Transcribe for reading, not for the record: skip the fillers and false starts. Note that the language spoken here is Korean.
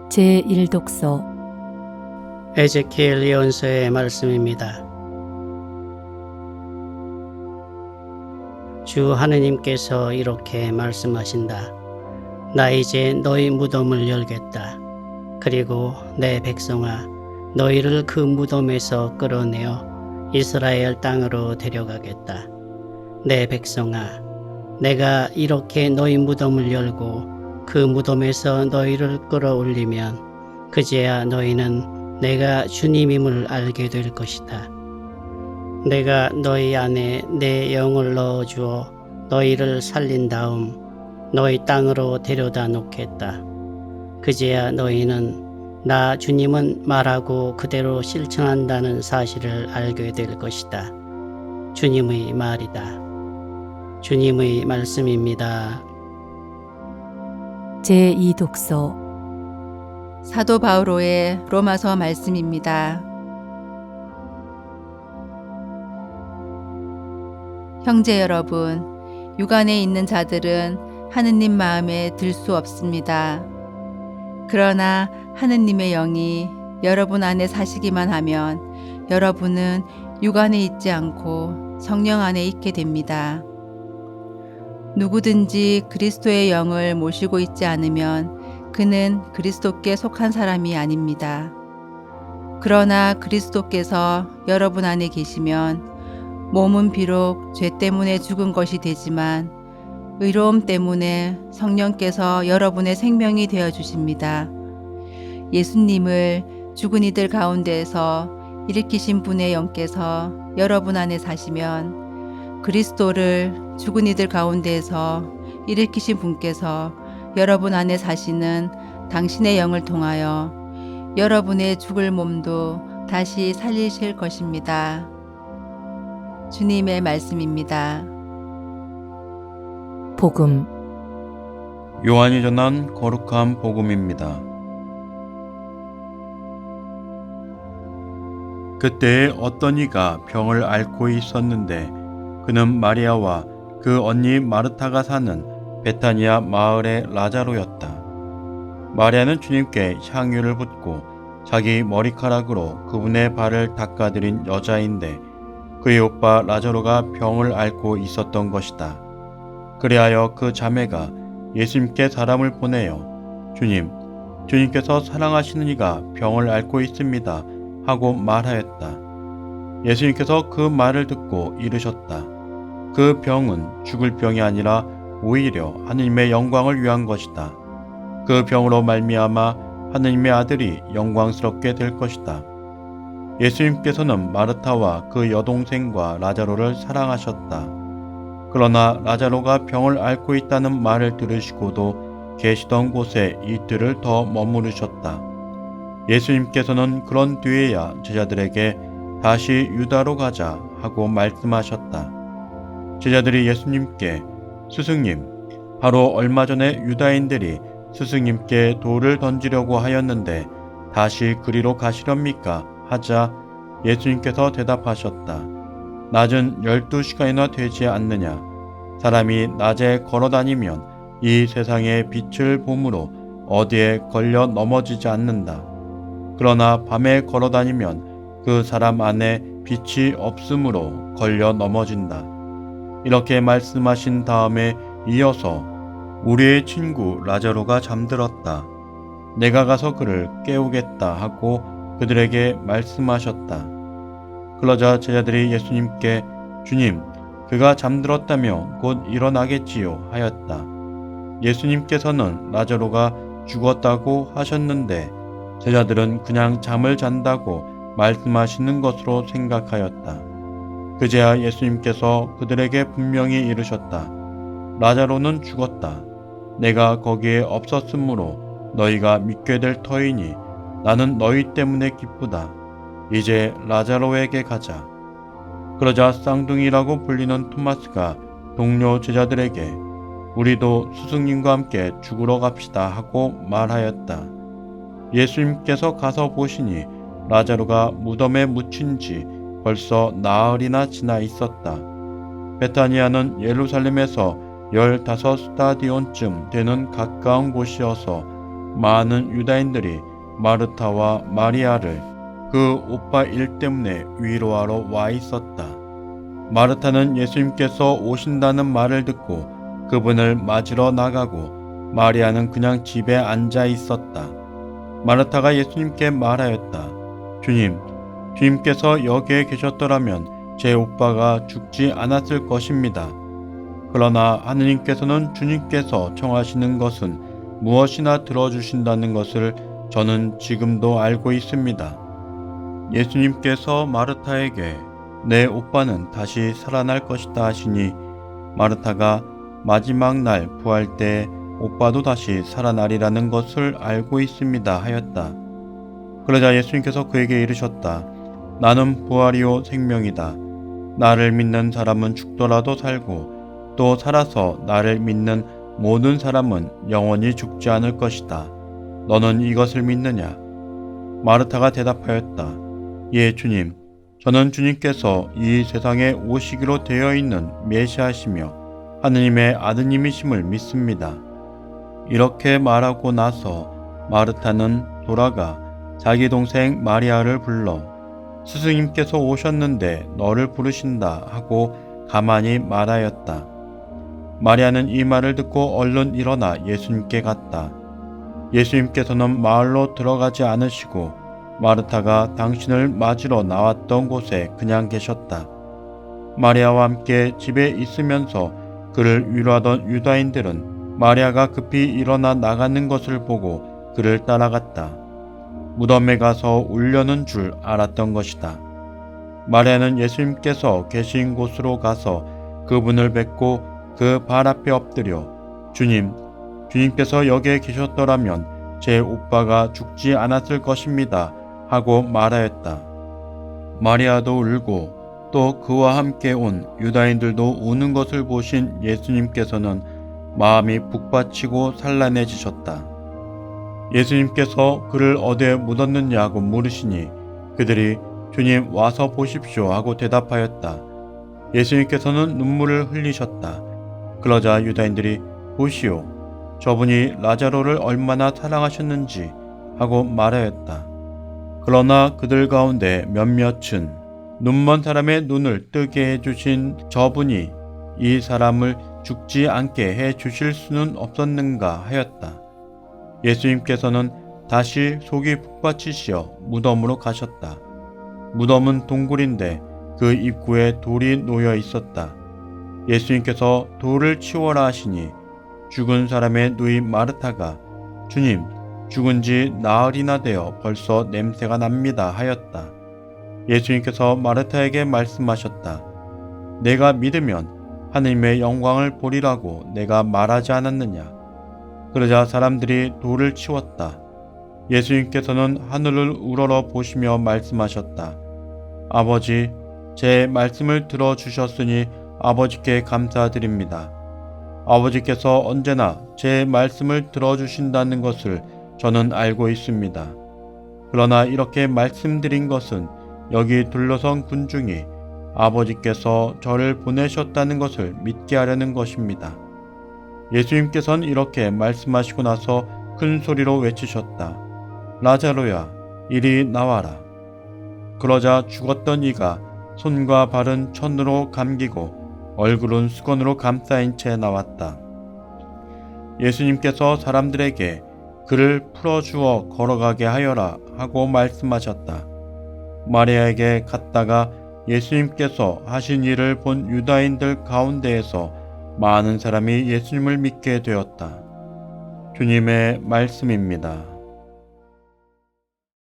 제1독서 에제키엘 예언서의 말씀입니다. 주 하느님께서 이렇게 말씀하신다. 나 이제 너희 무덤을 열겠다. 그리고 내 백성아, 너희를 그 무덤에서 끌어내어 이스라엘 땅으로 데려가겠다. 내 백성아, 내가 이렇게 너희 무덤을 열고 그 무덤에서 너희를 끌어올리면 그제야 너희는 내가 주님임을 알게 될 것이다. 내가 너희 안에 내 영을 넣어주어 너희를 살린 다음 너희 땅으로 데려다 놓겠다. 그제야 너희는 나 주님은 말하고 그대로 실천한다는 사실을 알게 될 것이다. 주님의 말이다. 주님의 말씀입니다. 제2독서 사도 바오로의 로마서 말씀입니다. 형제 여러분, 육안에 있는 자들은 하느님 마음에 들 수 없습니다. 그러나 하느님의 영이 여러분 안에 사시기만 하면 여러분은 육안에 있지 않고 성령 안에 있게 됩니다. 누구든지 그리스도의 영을 모시고 있지 않으면 그는 그리스도께 속한 사람이 아닙니다. 그러나 그리스도께서 여러분 안에 계시면 몸은 비록 죄 때문에 죽은 것이 되지만 의로움 때문에 성령께서 여러분의 생명이 되어 주십니다. 예수님을 죽은 이들 가운데에서 일으키신 분의 영께서 여러분 안에 사시면 그리스도를 죽은 이들 가운데에서 일으키신 분께서 여러분 안에 사시는 당신의 영을 통하여 여러분의 죽을 몸도 다시 살리실 것입니다. 주님의 말씀입니다. 복음 요한이 전한 거룩한 복음입니다. 그때에 어떤 이가 병을 앓고 있었는데 그는 마리아와 그 언니 마르타가 사는 베타니아 마을의 라자로였다. 마리아는 주님께 향유를 붓고 자기 머리카락으로 그분의 발을 닦아드린 여자인데 그의 오빠 라자로가 병을 앓고 있었던 것이다. 그리하여 그 자매가 예수님께 사람을 보내어 주님께서 사랑하시는 이가 병을 앓고 있습니다 하고 말하였다. 예수님께서 그 말을 듣고 이르셨다. 그 병은 죽을 병이 아니라 오히려 하느님의 영광을 위한 것이다. 그 병으로 말미암아 하느님의 아들이 영광스럽게 될 것이다. 예수님께서는 마르타와 그 여동생과 라자로를 사랑하셨다. 그러나 라자로가 병을 앓고 있다는 말을 들으시고도 계시던 곳에 이틀을 더 머무르셨다. 예수님께서는 그런 뒤에야 제자들에게 다시 유다로 가자 하고 말씀하셨다. 제자들이 예수님께 스승님, 바로 얼마 전에 유다인들이 스승님께 돌을 던지려고 하였는데 다시 그리로 가시렵니까? 하자 예수님께서 대답하셨다. 낮은 12시간이나 되지 않느냐? 사람이 낮에 걸어다니면 이 세상의 빛을 봄으로 어디에 걸려 넘어지지 않는다. 그러나 밤에 걸어다니면 그 사람 안에 빛이 없으므로 걸려 넘어진다. 이렇게 말씀하신 다음에 이어서 우리의 친구 라자로가 잠들었다. 내가 가서 그를 깨우겠다 하고 그들에게 말씀하셨다. 그러자 제자들이 예수님께 주님, 그가 잠들었다며 곧 일어나겠지요 하였다. 예수님께서는 라자로가 죽었다고 하셨는데 제자들은 그냥 잠을 잔다고 말씀하시는 것으로 생각하였다. 그제야 예수님께서 그들에게 분명히 이르셨다. 라자로는 죽었다. 내가 거기에 없었으므로 너희가 믿게 될 터이니 나는 너희 때문에 기쁘다. 이제 라자로에게 가자. 그러자 쌍둥이라고 불리는 토마스가 동료 제자들에게 우리도 스승님과 함께 죽으러 갑시다 하고 말하였다. 예수님께서 가서 보시니 라자로가 무덤에 묻힌 지 벌써 나흘이나 지나 있었다. 베타니아는 예루살렘에서 15스타디온쯤 되는 가까운 곳이어서 많은 유다인들이 마르타와 마리아를 그 오빠 일 때문에 위로하러 와 있었다. 마르타는 예수님께서 오신다는 말을 듣고 그분을 맞으러 나가고 마리아는 그냥 집에 앉아 있었다. 마르타가 예수님께 말하였다. 주님께서 여기에 계셨더라면 제 오빠가 죽지 않았을 것입니다. 그러나 하느님께서는 주님께서 청하시는 것은 무엇이나 들어주신다는 것을 저는 지금도 알고 있습니다. 예수님께서 마르타에게 내 오빠는 다시 살아날 것이다 하시니 마르타가 마지막 날 부활 때 오빠도 다시 살아나리라는 것을 알고 있습니다 하였다. 그러자 예수님께서 그에게 이르셨다. 나는 부활이요 생명이다. 나를 믿는 사람은 죽더라도 살고 또 살아서 나를 믿는 모든 사람은 영원히 죽지 않을 것이다. 너는 이것을 믿느냐? 마르타가 대답하였다. 예, 주님. 저는 주님께서 이 세상에 오시기로 되어 있는 메시아시며 하느님의 아드님이심을 믿습니다. 이렇게 말하고 나서 마르타는 돌아가 자기 동생 마리아를 불러 스승님께서 오셨는데 너를 부르신다 하고 가만히 말하였다. 마리아는 이 말을 듣고 얼른 일어나 예수님께 갔다. 예수님께서는 마을로 들어가지 않으시고 마르타가 당신을 맞으러 나왔던 곳에 그냥 계셨다. 마리아와 함께 집에 있으면서 그를 위로하던 유다인들은 마리아가 급히 일어나 나가는 것을 보고 그를 따라갔다. 무덤에 가서 울려는 줄 알았던 것이다. 마리아는 예수님께서 계신 곳으로 가서 그분을 뵙고 그 발 앞에 엎드려 주님께서 여기에 계셨더라면 제 오빠가 죽지 않았을 것입니다 하고 말하였다. 마리아도 울고 또 그와 함께 온 유다인들도 우는 것을 보신 예수님께서는 마음이 북받치고 산란해지셨다. 예수님께서 그를 어디에 묻었느냐고 물으시니 그들이 주님 와서 보십시오 하고 대답하였다. 예수님께서는 눈물을 흘리셨다. 그러자 유다인들이 보시오 저분이 라자로를 얼마나 사랑하셨는지 하고 말하였다. 그러나 그들 가운데 몇몇은 눈먼 사람의 눈을 뜨게 해주신 저분이 이 사람을 죽지 않게 해주실 수는 없었는가 하였다. 예수님께서는 다시 속이 북받치시어 무덤으로 가셨다. 무덤은 동굴인데 그 입구에 돌이 놓여 있었다. 예수님께서 돌을 치워라 하시니 죽은 사람의 누이 마르타가 주님 죽은 지 나흘이나 되어 벌써 냄새가 납니다 하였다. 예수님께서 마르타에게 말씀하셨다. 내가 믿으면 하느님의 영광을 보리라고 내가 말하지 않았느냐. 그러자 사람들이 돌을 치웠다. 예수님께서는 하늘을 우러러 보시며 말씀하셨다. 아버지, 제 말씀을 들어주셨으니 아버지께 감사드립니다. 아버지께서 언제나 제 말씀을 들어주신다는 것을 저는 알고 있습니다. 그러나 이렇게 말씀드린 것은 여기 둘러선 군중이 아버지께서 저를 보내셨다는 것을 믿게 하려는 것입니다. 예수님께서는 이렇게 말씀하시고 나서 큰 소리로 외치셨다. 라자로야, 이리 나와라. 그러자 죽었던 이가 손과 발은 천으로 감기고 얼굴은 수건으로 감싸인 채 나왔다. 예수님께서 사람들에게 그를 풀어주어 걸어가게 하여라 하고 말씀하셨다. 마리아에게 갔다가 예수님께서 하신 일을 본 유다인들 가운데에서 많은 사람이 예수님을 믿게 되었다. 주님의 말씀입니다.